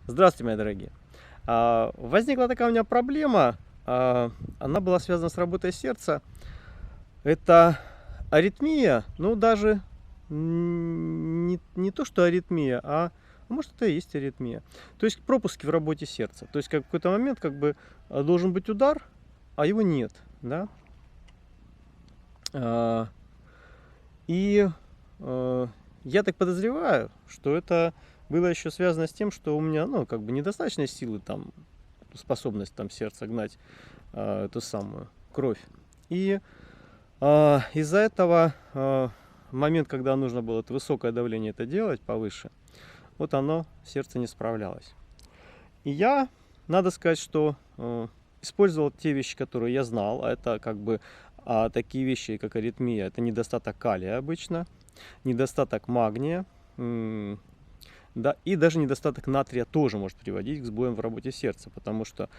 Здравствуйте, мои дорогие. Возникла такая у меня проблема. Она была связана с работой сердца. Это аритмия, ну даже не то, что аритмия, может это и есть аритмия. То есть пропуски в работе сердца. То есть как в какой-то момент как бы должен быть удар, а его нет, да? А, И я так подозреваю, что это было еще связано с тем, что у меня, ну, как бы недостаточно силы, там, способность там сердца гнать эту самую кровь. И из-за этого момент, когда нужно было это высокое давление это делать повыше, вот оно, сердце не справлялось. И я, надо сказать, что использовал те вещи, которые я знал, а это как бы такие вещи, как аритмия, это недостаток калия обычно, недостаток магния, да, и даже недостаток натрия тоже может приводить к сбоям в работе сердца, потому что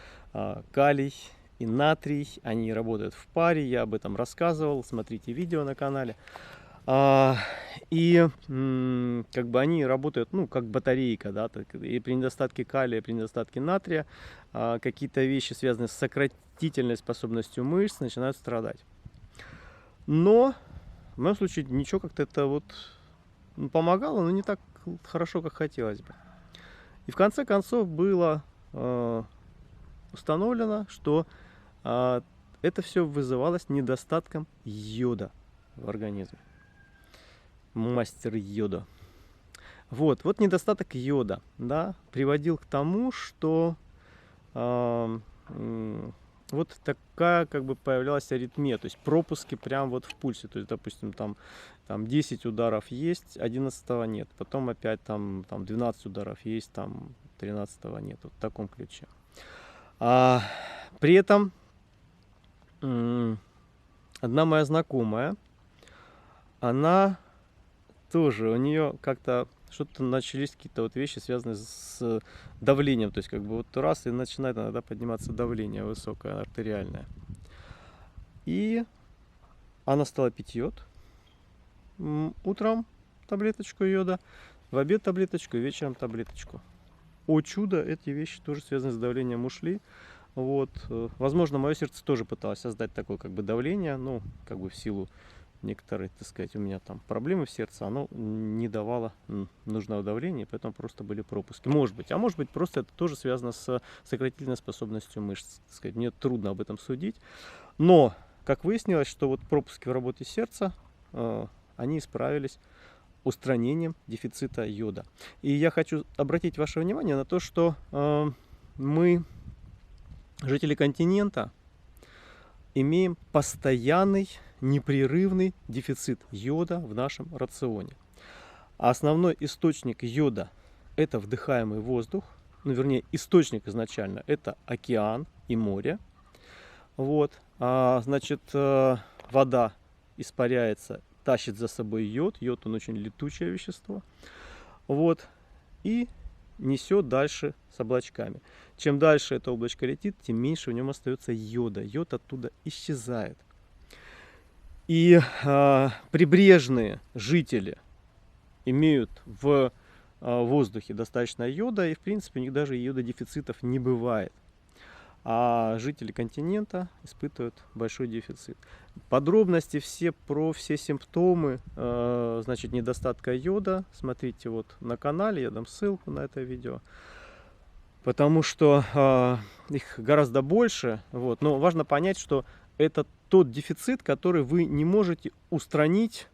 калий и натрий, они работают в паре, я об этом рассказывал, смотрите видео на канале. И как бы они работают, ну, как батарейка, да, и при недостатке калия, при недостатке натрия какие-то вещи, связанные с сократительной способностью мышц, начинают страдать. Но в моем случае ничего как-то это вот помогало, но не так хорошо, как хотелось бы. И в конце концов было установлено, что это все вызывалось недостатком йода в организме. Мастер йода. Вот недостаток йода, да, приводил к тому, что вот такая как бы появлялась аритмия, то есть пропуски прям вот в пульсе, то есть, допустим, там 10 ударов есть, 11 нет, потом опять там 12 ударов есть, там 13 нет, вот в таком ключе. При этом одна моя знакомая, она тоже, у нее как-то что-то начались какие-то вот вещи, связанные с давлением. То есть как бы вот раз и начинает иногда подниматься давление высокое, артериальное. И она стала пить йод. Утром таблеточку йода, в обед таблеточку, вечером таблеточку. О чудо, эти вещи тоже связаны с давлением ушли. Вот. Возможно, мое сердце тоже пыталось создать такое как бы давление, ну, как бы в силу некоторые, так сказать, у меня там проблемы в сердце, оно не давало нужного давления, поэтому просто были пропуски. Может быть, просто это тоже связано с сократительной способностью мышц. Так сказать, мне трудно об этом судить. Но, как выяснилось, что вот пропуски в работе сердца, они исправились устранением дефицита йода. И я хочу обратить ваше внимание на то, что мы, жители континента, имеем постоянный непрерывный дефицит йода в нашем рационе. А основной источник йода – это вдыхаемый воздух, ну, вернее, источник изначально – это океан и море. Вот. Значит, вода испаряется, тащит за собой йод. Йод, он очень летучее вещество. Вот. И несет дальше с облачками. Чем дальше это облачко летит, тем меньше в нем остается йода. Йод оттуда исчезает. И прибрежные жители имеют в воздухе достаточно йода, и в принципе у них даже йододефицитов не бывает. А жители континента испытывают большой дефицит. Подробности про все симптомы значит, недостатка йода смотрите вот на канале, я дам ссылку на это видео. Потому что их гораздо больше. Вот. Но важно понять, что это тот дефицит, который вы не можете устранить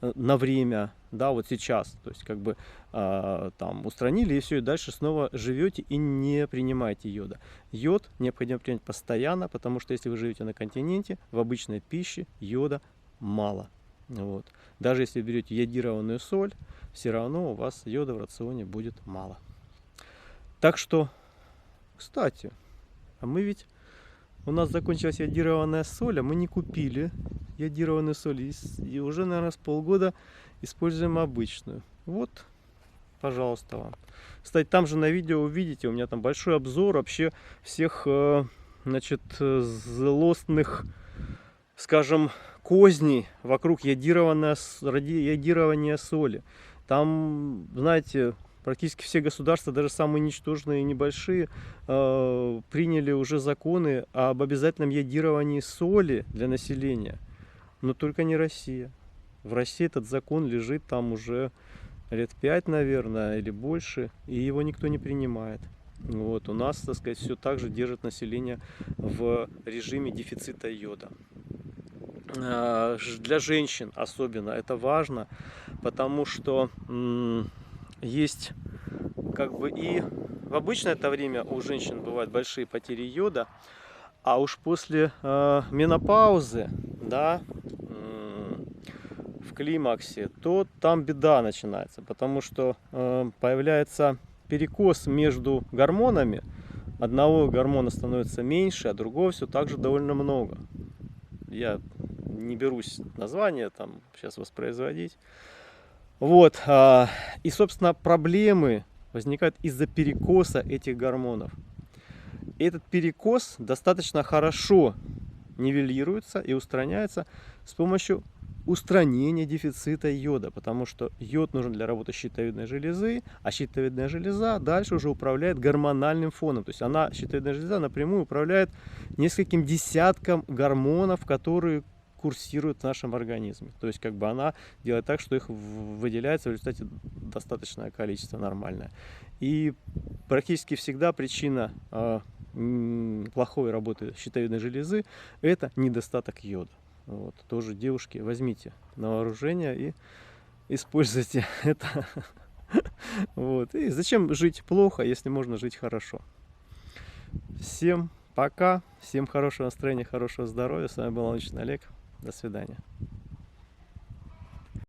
на время, да, вот сейчас. То есть как бы там устранили и все, и дальше снова живете и не принимаете йода. Йод необходимо принять постоянно, потому что если вы живете на континенте, в обычной пище йода мало. Вот. Даже если берете йодированную соль, все равно у вас йода в рационе будет мало. Так что, кстати, у нас закончилась йодированная соль, а мы не купили йодированную соль. И уже, наверное, с полгода используем обычную. Вот, пожалуйста, вам. Кстати, там же на видео увидите, у меня там большой обзор вообще всех, значит, злостных, скажем, козней вокруг йодирования соли. Там, знаете, Практически все государства, даже самые ничтожные и небольшие, приняли уже законы об обязательном йодировании соли для населения. Но только не Россия. В России этот закон лежит там уже лет 5, наверное, или больше, и его никто не принимает. Вот, у нас, так сказать, все так же держит население в режиме дефицита йода. Для женщин особенно это важно, потому что есть как бы и в обычное это время у женщин бывают большие потери йода, а уж после менопаузы, да, в климаксе, то там беда начинается, потому что появляется перекос между гормонами. Одного гормона становится меньше, а другого все так же довольно много. Я не берусь название там сейчас воспроизводить. Вот. И, собственно, проблемы возникают из-за перекоса этих гормонов. И этот перекос достаточно хорошо нивелируется и устраняется с помощью устранения дефицита йода, потому что йод нужен для работы щитовидной железы, а щитовидная железа дальше уже управляет гормональным фоном. То есть щитовидная железа напрямую управляет нескольким десяткам гормонов, которые курсируют в нашем организме. То есть как бы она делает так, что их выделяется в результате достаточное количество нормальное. И практически всегда причина плохой работы щитовидной железы – это недостаток йода. Вот. Тоже, девушки, возьмите на вооружение и используйте это. Вот. И зачем жить плохо, если можно жить хорошо? Всем пока, всем хорошего настроения, хорошего здоровья. С вами был научный Олег. До свидания.